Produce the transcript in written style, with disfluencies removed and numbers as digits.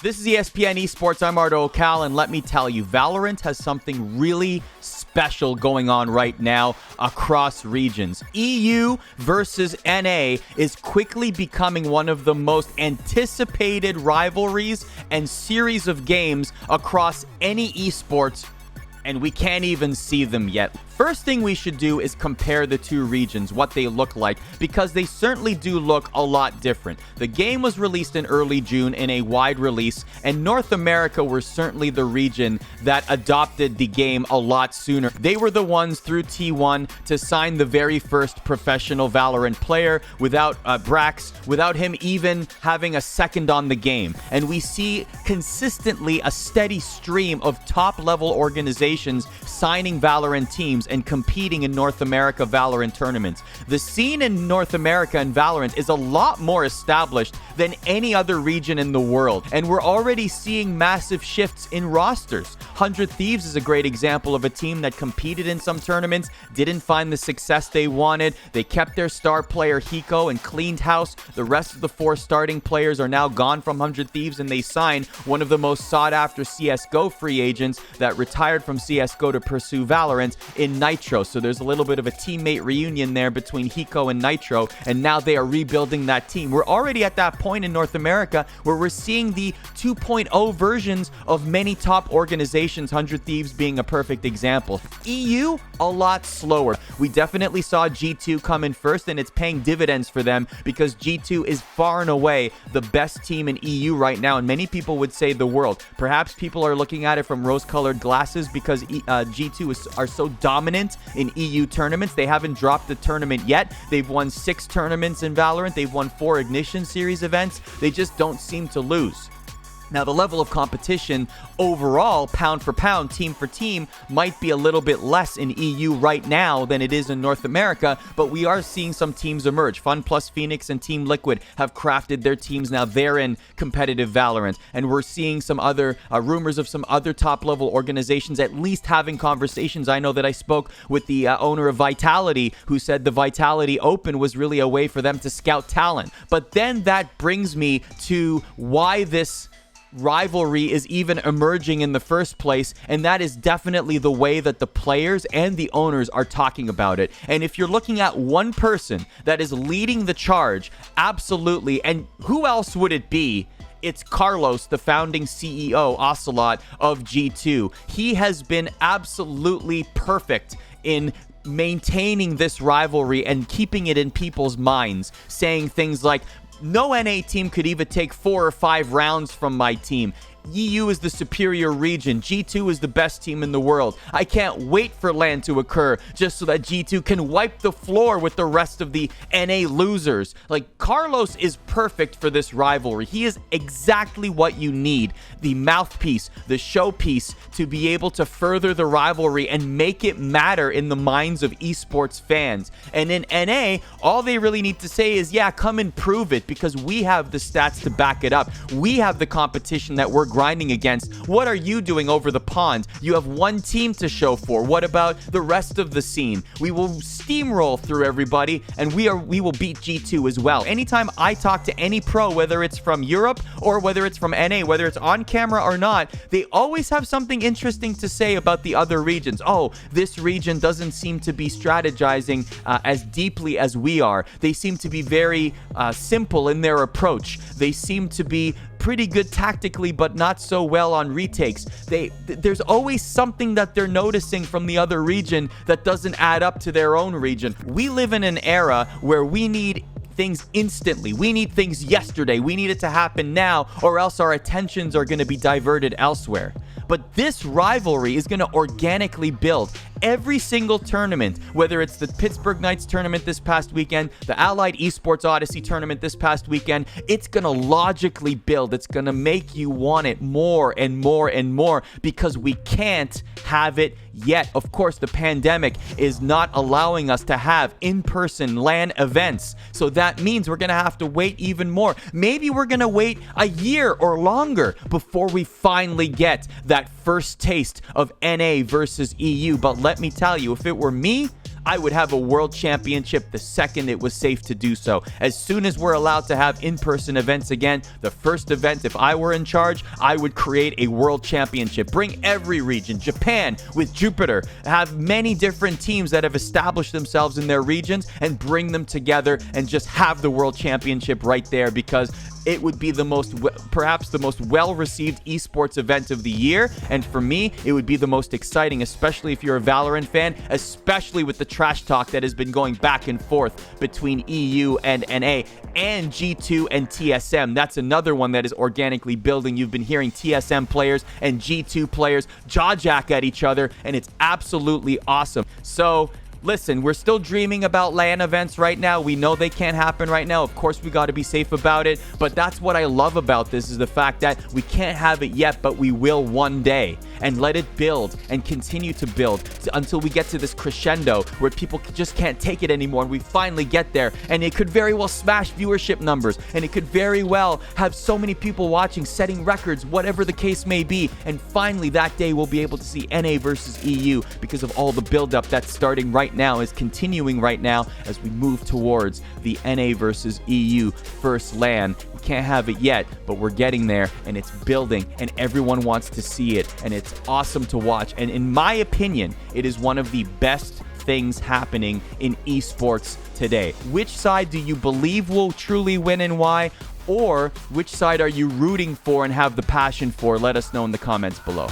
This is ESPN Esports. I'm Ardo Ocal, and let me tell you, Valorant has something really special going on right now across regions. EU versus NA is quickly becoming one of the most anticipated rivalries and series of games across any esports, and we can't even see them yet. First thing we should do is compare the two regions, what they look like, because they certainly do look a lot different. The game was released in early June in a wide release, and North America were certainly the region that adopted the game a lot sooner. They were the ones through T1 to sign the very first professional Valorant player without Brax, without him even having a second on the game. And we see consistently a steady stream of top-level organizations signing Valorant teams and competing in North America Valorant tournaments. The scene in North America in Valorant is a lot more established than any other region in the world, and we're already seeing massive shifts in rosters. 100 Thieves is a great example of a team that competed in some tournaments, didn't find the success they wanted. They kept their star player Hiko and cleaned house. The rest of the 4 starting players are now gone from 100 Thieves, and they signed one of the most sought-after CSGO free agents that retired from CSGO to pursue Valorant in Nitro. So there's a little bit of a teammate reunion there between Hiko and Nitro, and now they are rebuilding that team. We're already at that point in North America where we're seeing the 2.0 versions of many top organizations, 100 Thieves being a perfect example. EU, a lot slower. We definitely saw G2 come in first, and it's paying dividends for them because G2 is far and away the best team in EU right now, and many people would say the world. Perhaps people are looking at it from rose-colored glasses because G2 are so dominant in EU tournaments. They haven't dropped the tournament yet. They've won 6 tournaments in Valorant. They've won 4 Ignition Series events. They just don't seem to lose. Now, the level of competition overall, pound for pound, team for team, might be a little bit less in EU right now than it is in North America, but we are seeing some teams emerge. Fun Plus Phoenix and Team Liquid have crafted their teams. Now they're in competitive Valorant, and we're seeing some other rumors of some other top-level organizations at least having conversations. I know that I spoke with the owner of Vitality, who said the Vitality Open was really a way for them to scout talent. But then that brings me to why this rivalry is even emerging in the first place, and that is definitely the way that the players and the owners are talking about it. And if you're looking at one person that is leading the charge, absolutely, and who else would it be? It's Carlos, the founding CEO, Ocelot, of G2. He has been absolutely perfect in maintaining this rivalry and keeping it in people's minds, saying things like, no NA team could even take 4 or 5 rounds from my team. EU is the superior region. G2 is the best team in the world. I can't wait for LAN to occur just so that G2 can wipe the floor with the rest of the NA losers. Like, Carlos is perfect for this rivalry. He is exactly what you need. The mouthpiece, the showpiece to be able to further the rivalry and make it matter in the minds of esports fans. And in NA, all they really need to say is, yeah, come and prove it, because we have the stats to back it up. We have the competition that we're grinding against. What are you doing over the pond? You have one team to show for. What about the rest of the scene? We will steamroll through everybody, and we will beat G2 as well. Anytime I talk to any pro, whether it's from Europe or whether it's from NA, whether it's on camera or not, they always have something interesting to say about the other regions. Oh, this region doesn't seem to be strategizing as deeply as we are. They seem to be very simple in their approach. They seem to be pretty good tactically, but not so well on retakes. There's always something that they're noticing from the other region that doesn't add up to their own region. We live in an era where we need things instantly. We need things yesterday. We need it to happen now, or else our attentions are going to be diverted elsewhere. But this rivalry is going to organically build. Every single tournament, whether it's the Pittsburgh Knights tournament this past weekend, the Allied Esports Odyssey tournament this past weekend, it's going to logically build. It's going to make you want it more and more and more, because we can't have it yet. Of course, the pandemic is not allowing us to have in-person LAN events. So that means we're going to have to wait even more. Maybe we're going to wait a year or longer before we finally get that first taste of NA versus EU. But let me tell you, if it were me, I would have a world championship the second it was safe to do so. As soon as we're allowed to have in-person events again, the first event, if I were in charge, I would create a world championship. Bring every region. Japan with Jupiter. Have many different teams that have established themselves in their regions and bring them together and just have the world championship right there, because it would be perhaps the most well-received esports event of the year. And for me, it would be the most exciting, especially if you're a Valorant fan, especially with the trash talk that has been going back and forth between EU and NA and G2 and TSM. That's another one that is organically building. You've been hearing TSM players and G2 players jaw-jack at each other, and it's absolutely awesome. So listen, we're still dreaming about LAN events right now. We know they can't happen right now. Of course, we got to be safe about it. But that's what I love about this, is the fact that we can't have it yet, but we will one day. And let it build and continue to build until we get to this crescendo where people just can't take it anymore. And we finally get there. And it could very well smash viewership numbers. And it could very well have so many people watching, setting records, whatever the case may be. And finally, that day we'll be able to see NA versus EU, because of all the buildup that's starting right now, is continuing right now as we move towards the NA versus EU first LAN. We can't have it yet, but we're getting there, and it's building, and everyone wants to see it, and it's awesome to watch. And in my opinion, it is one of the best things happening in esports today. Which side do you believe will truly win and why? Or which side are you rooting for and have the passion for? Let us know in the comments below.